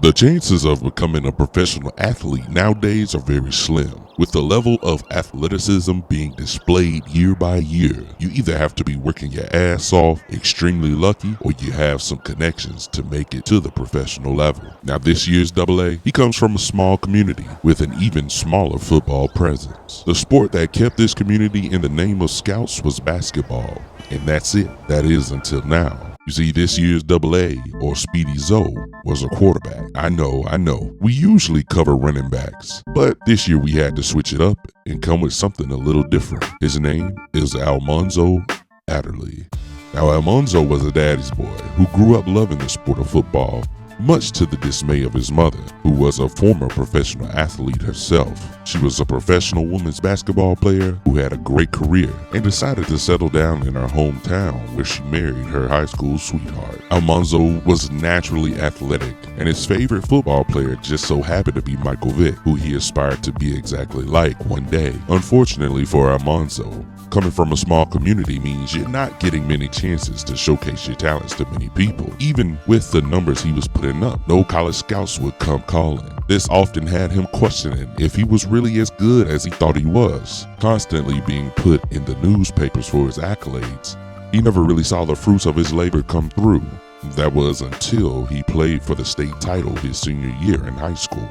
The chances of becoming a professional athlete nowadays are very slim. With the level of athleticism being displayed year by year, you either have to be working your ass off, extremely lucky, or you have some connections to make it to the professional level. Now this year's AA, he comes from a small community with an even smaller football presence. The sport that kept this community in the name of Scouts was basketball, and that's it. That is until now. You see, this year's AA, or Speedy Zoe, was a quarterback. I know. We usually cover running backs, but this year we had to switch it up and come with something a little different. His name is Almonzo Adderley. Now, Almonzo was a daddy's boy who grew up loving the sport of football, much to the dismay of his mother, who was a former professional athlete herself. She was a professional women's basketball player who had a great career and decided to settle down in her hometown where she married her high school sweetheart. Almonzo was naturally athletic, and his favorite football player just so happened to be Michael Vick, who he aspired to be exactly like one day. Unfortunately for Almonzo, coming from a small community means you're not getting many chances to showcase your talents to many people. Even with the numbers he was putting up, no college scouts would come calling. This often had him questioning if he was really as good as he thought he was, constantly being put in the newspapers for his accolades. He never really saw the fruits of his labor come through. That was until he played for the state title his senior year in high school.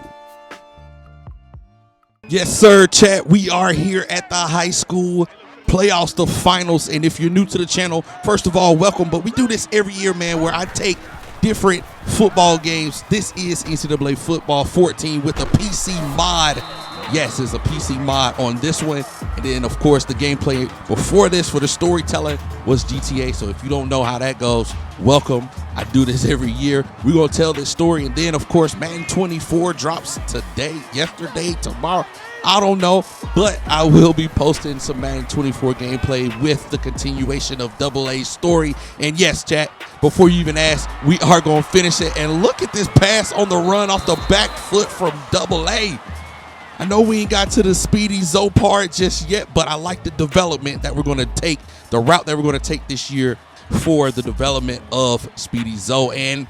Yes, sir, chat. We are here at the high school playoffs, the finals. And if you're new to the channel, first of all, welcome. But we do this every year, man, where I take different football games. This is NCAA Football 14 with a PC mod. Yes, it's a PC mod on this one. And then, of course, the gameplay before this for the storytelling was GTA. So if you don't know how that goes, welcome. I do this every year. We're going to tell this story. And then, of course, Madden 24 drops today, yesterday, tomorrow. I don't know, but I will be posting some Madden 24 gameplay with the continuation of AA's story. And yes, chat, before you even ask, we are going to finish it. And look at this pass on the run off the back foot from AA. I know we ain't got to the Speedy Zoe part just yet, but I like the development that we're going to take, the route that we're going to take this year for the development of Speedy Zoe. And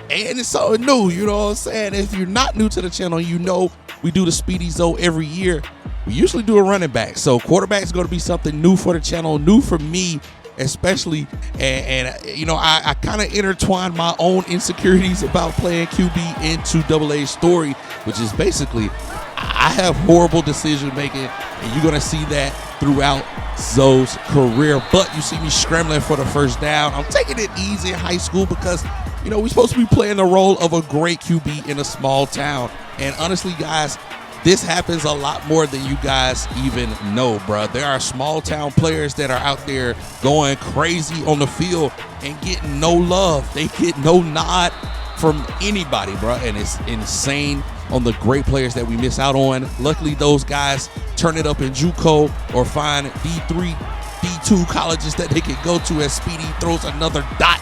it's something new, you know what I'm saying? If you're not new to the channel, you know we do the Speedy Zoe every year. We usually do a running back. So quarterback is going to be something new for the channel, new for me especially. And you know, I kind of intertwined my own insecurities about playing QB into AA's story, which is basically I have horrible decision making, and you're going to see that throughout Zoe's career. But you see me scrambling for the first down. I'm taking it easy in high school because, you know, we're supposed to be playing the role of a great QB in a small town. And honestly, guys, this happens a lot more than you guys even know, bro. There are small town players that are out there going crazy on the field and getting no love. They get no nod from anybody, bro. And it's insane on the great players that we miss out on. Luckily, those guys turn it up in JUCO or find D3, D2 colleges that they can go to as Speedy throws another dot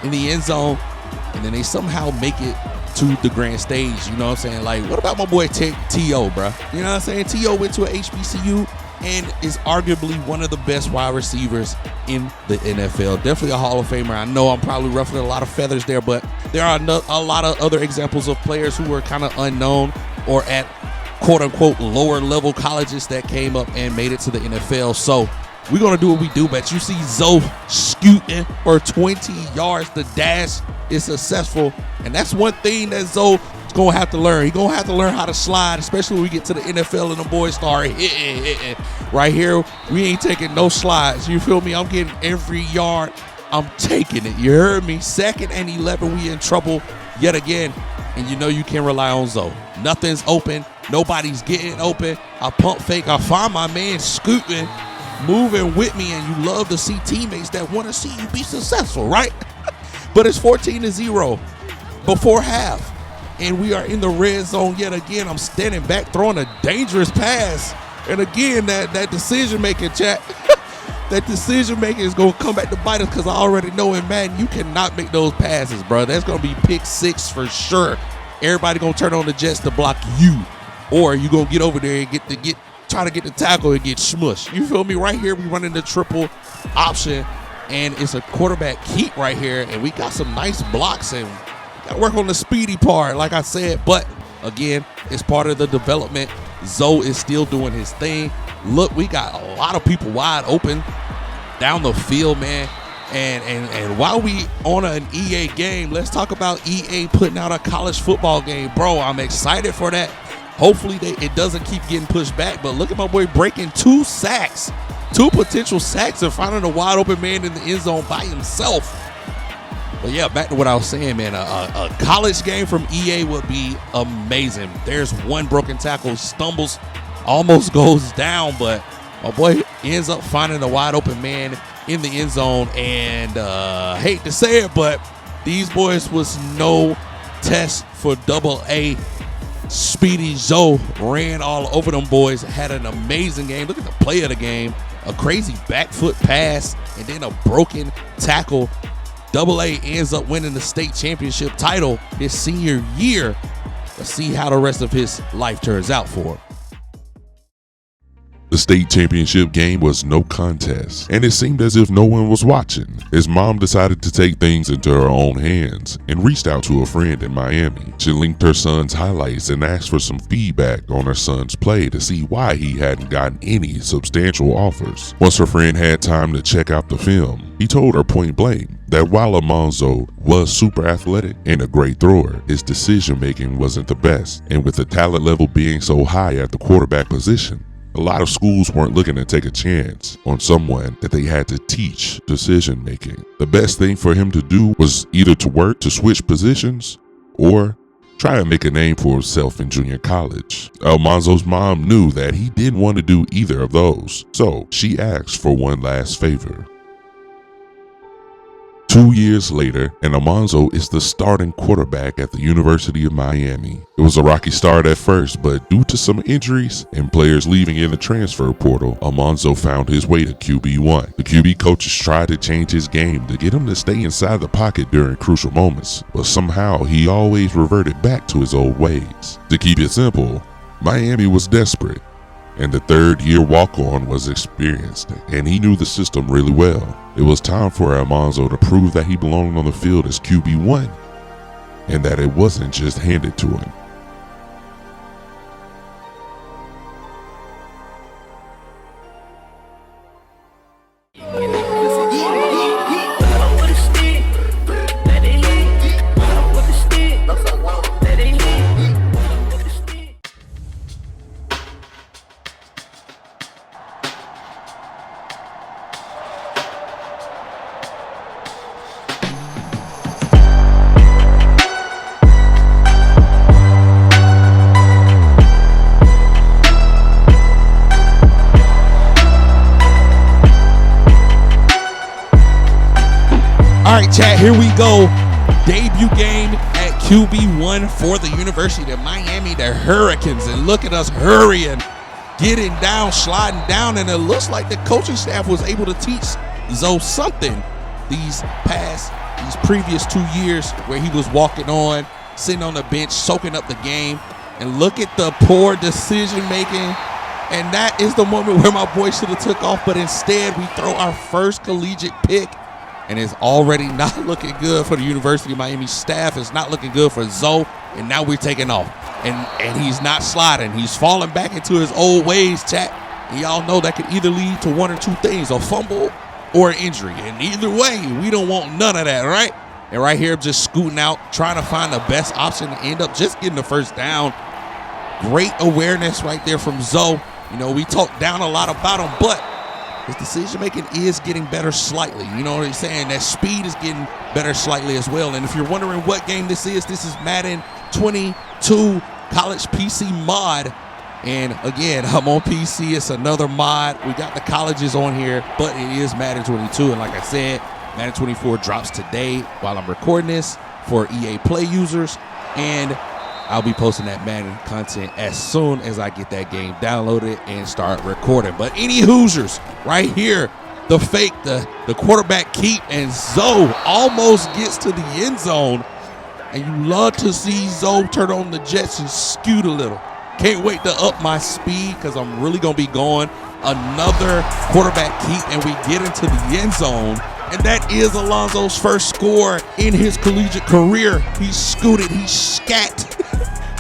in the end zone. And then they somehow make it to the grand stage, you know what I'm saying? Like, what about my boy T.O., bro? You know what I'm saying? T.O. went to an HBCU and is arguably one of the best wide receivers in the NFL. Definitely a Hall of Famer. I know I'm probably ruffling a lot of feathers there, but there are a lot of other examples of players who were kind of unknown or at quote-unquote lower level colleges that came up and made it to the NFL. So we're going to do what we do, but you see Zoe scooting for 20 yards. The dash is successful, and that's one thing that Zoe is going to have to learn. He's going to have to learn how to slide, especially when we get to the NFL and the boys start hitting. Right here, we ain't taking no slides. You feel me? I'm getting every yard. I'm taking it. You heard me? 2nd and 11, we in trouble yet again, and you know you can rely on Zoe. Nothing's open. Nobody's getting open. I pump fake. I find my man scooting, moving with me, and you love to see teammates that want to see you be successful, right? But it's 14-0 before half, and we are in the red zone yet again. I'm standing back, throwing a dangerous pass, and again, that decision-making, chat, that decision-making is going to come back to bite us because I already know in Madden, you cannot make those passes, bro. That's going to be pick 6 for sure. Everybody going to turn on the jets to block you, or you going to get over there and try to get the tackle and get smushed. You feel me? Right here, we running the triple option, and it's a quarterback keep right here, and we got some nice blocks, and Gotta work on the speedy part, like I said. But again, it's part of the development. Zoe is still doing his thing. Look, we got a lot of people wide open down the field, man. And while we on an EA game, let's talk about EA putting out a college football game. Bro, I'm excited for that. Hopefully it doesn't keep getting pushed back. But look at my boy breaking 2 sacks. 2 potential sacks and finding a wide open man in the end zone by himself. But yeah, back to what I was saying, man. A college game from EA would be amazing. There's one broken tackle, stumbles, almost goes down, but my boy ends up finding a wide open man in the end zone. And hate to say it, but these boys was no test for AA. Speedy Zoe ran all over them boys, had an amazing game. Look at the play of the game. A crazy back foot pass and then a broken tackle. AA ends up winning the state championship title his senior year. Let's see how the rest of his life turns out for him. The state championship game was no contest, and it seemed as if no one was watching. His mom decided to take things into her own hands and reached out to a friend in Miami. She linked her son's highlights and asked for some feedback on her son's play to see why he hadn't gotten any substantial offers. Once her friend had time to check out the film, he told her point blank that while Almonzo was super athletic and a great thrower, his decision making wasn't the best, and with the talent level being so high at the quarterback position, a lot of schools weren't looking to take a chance on someone that they had to teach decision making. The best thing for him to do was either to work to switch positions or try and make a name for himself in junior college. Almonzo's mom knew that he didn't want to do either of those, so she asked for one last favor. 2 years later, and Almonzo is the starting quarterback at the University of Miami. It was a rocky start at first, but due to some injuries and players leaving in the transfer portal, Almonzo found his way to QB1. The QB coaches tried to change his game to get him to stay inside the pocket during crucial moments, but somehow he always reverted back to his old ways. To keep it simple, Miami was desperate, and the third-year walk-on was experienced, and he knew the system really well. It was time for Almonzo to prove that he belonged on the field as QB1, and that it wasn't just handed to him. All right, chat, here we go. Debut game at QB1 for the University of Miami, the Hurricanes. And look at us hurrying, getting down, sliding down. And it looks like the coaching staff was able to teach Zoe something these previous 2 years where he was walking on, sitting on the bench, soaking up the game. And look at the poor decision making. And that is the moment where my boy should have took off. But instead, we throw our first collegiate pick. And it's already not looking good for the University of Miami staff. It's not looking good for Zoe. And now we're taking off. And he's not sliding. He's falling back into his old ways, chat. And y'all know that could either lead to one or two things, a fumble or an injury. And either way, we don't want none of that, right? And right here, I'm just scooting out, trying to find the best option to end up just getting the first down. Great awareness right there from Zoe. You know, we talked down a lot about him, but his decision-making is getting better slightly. You know what I'm saying? That speed is getting better slightly as well. And if you're wondering what game this is Madden 22 College PC mod. And again, I'm on PC. It's another mod. We got the colleges on here, but it is Madden 22. And like I said, Madden 24 drops today while I'm recording this for EA Play users. And I'll be posting that Madden content as soon as I get that game downloaded and start recording. But any Hoosiers right here, the fake, the quarterback keep, and Zoe almost gets to the end zone. And you love to see Zoe turn on the jets and scoot a little. Can't wait to up my speed because I'm really going to be going. Another quarterback keep, and we get into the end zone. And that is Alonzo's first score in his collegiate career. He scooted, he scat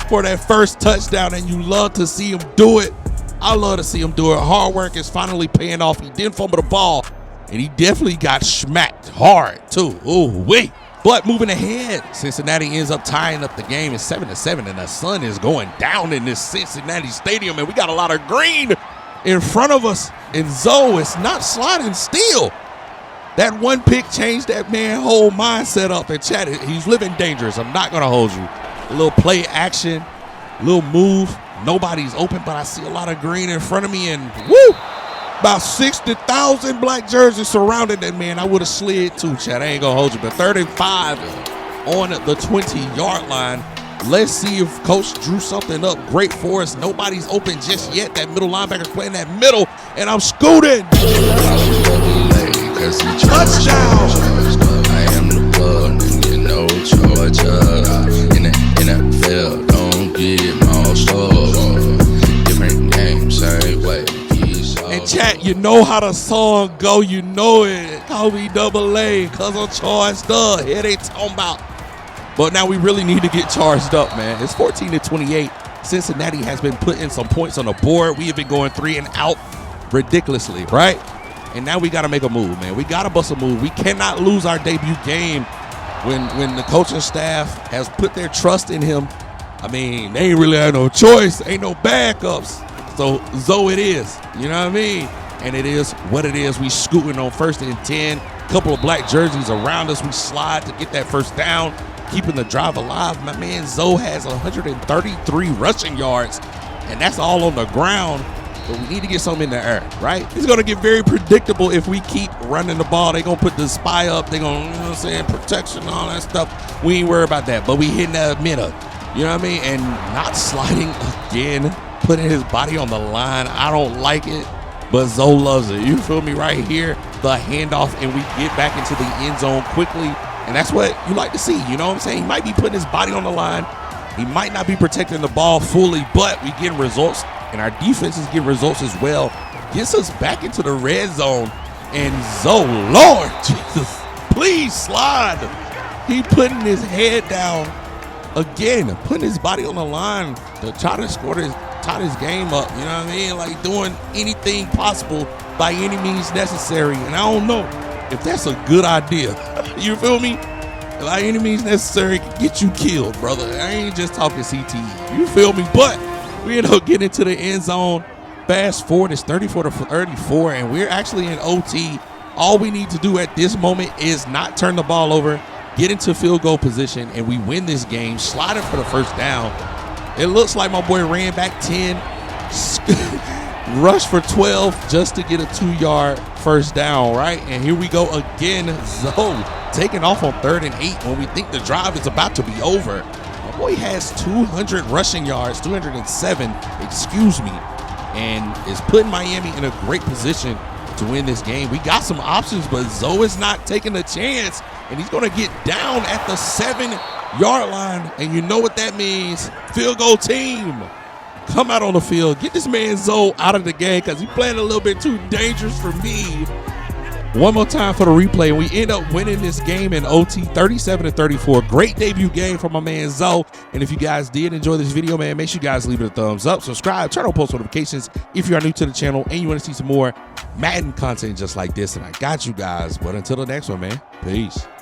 for that first touchdown, and you love to see him do it. I love to see him do it. Hard work is finally paying off. He didn't fumble the ball, and he definitely got smacked hard too. Oh, wait. But moving ahead, Cincinnati ends up tying up the game at 7-7, and the sun is going down in this Cincinnati stadium, and we got a lot of green in front of us, and Zoe is not sliding still. That one pick changed that man's whole mindset up, and chat, he's living dangerous. I'm not going to hold you. A little play action, little move. Nobody's open, but I see a lot of green in front of me, and woo! About 60,000 black jerseys surrounded that man. I would have slid too, chat. I ain't going to hold you, but 35 on the 20-yard line. Let's see if Coach drew something up great for us. Nobody's open just yet. That middle linebacker's playing that middle, and I'm scooting. Touchdown. I am the plug, you know, Georgia. In the NFL, don't get my stuff. Different game, same way. And chat, you know how the song go. You know it. Call me double A, cause I'm charged up. Here they talking about. But now we really need to get charged up, man. It's 14-28. Cincinnati has been putting some points on the board. We have been going 3 and out ridiculously, right? And now we got to make a move, man. We got to bust a move. We cannot lose our debut game when the coaching staff has put their trust in him. I mean, they ain't really had no choice. Ain't no backups. So it is. You know what I mean? And it is what it is. We scooting on 1st and 10. Couple of black jerseys around us. We slide to get that first down, keeping the drive alive. My man Zoe has 133 rushing yards, and that's all on the ground. But we need to get something in the air, right? It's going to get very predictable if we keep running the ball. They're going to put the spy up. They're going to, you know what I'm saying, protection, all that stuff. We ain't worried about that. But we hitting the middle, you know what I mean? And not sliding again, putting his body on the line. I don't like it, but Zoe loves it. You feel me? Right here, the handoff, and we get back into the end zone quickly. And that's what you like to see, you know what I'm saying? He might be putting his body on the line. He might not be protecting the ball fully, but we getting results. And our defense is getting results as well. Gets us back into the red zone. And Zoe, Lord Jesus, please slide. He putting his head down again, putting his body on the line to try to tie this game up. You know what I mean? Like doing anything possible by any means necessary. And I don't know if that's a good idea. You feel me? By any means necessary can get you killed, brother. I ain't just talking CTE. You feel me? But we end up getting to the end zone. Fast forward, it's 34-34, and we're actually in OT. All we need to do at this moment is not turn the ball over, get into field goal position, and we win this game, sliding for the first down. It looks like my boy ran back 10, rushed for 12 just to get a 2-yard first down, right? And here we go again. Zoe taking off on 3rd and 8 when we think the drive is about to be over. My boy has 200 rushing yards, 207, excuse me, and is putting Miami in a great position to win this game. We got some options, but Zoe is not taking a chance, and he's going to get down at the 7-yard line, and you know what that means. Field goal team, come out on the field. Get this man Zoe out of the game because he's playing a little bit too dangerous for me. One more time for the replay, and we end up winning this game in OT 37-34. Great debut game from my man Zoe. And if you guys did enjoy this video, man, make sure you guys leave it a thumbs up, subscribe, turn on post notifications if you are new to the channel and you want to see some more Madden content just like this. And I got you guys. But until the next one, man, peace.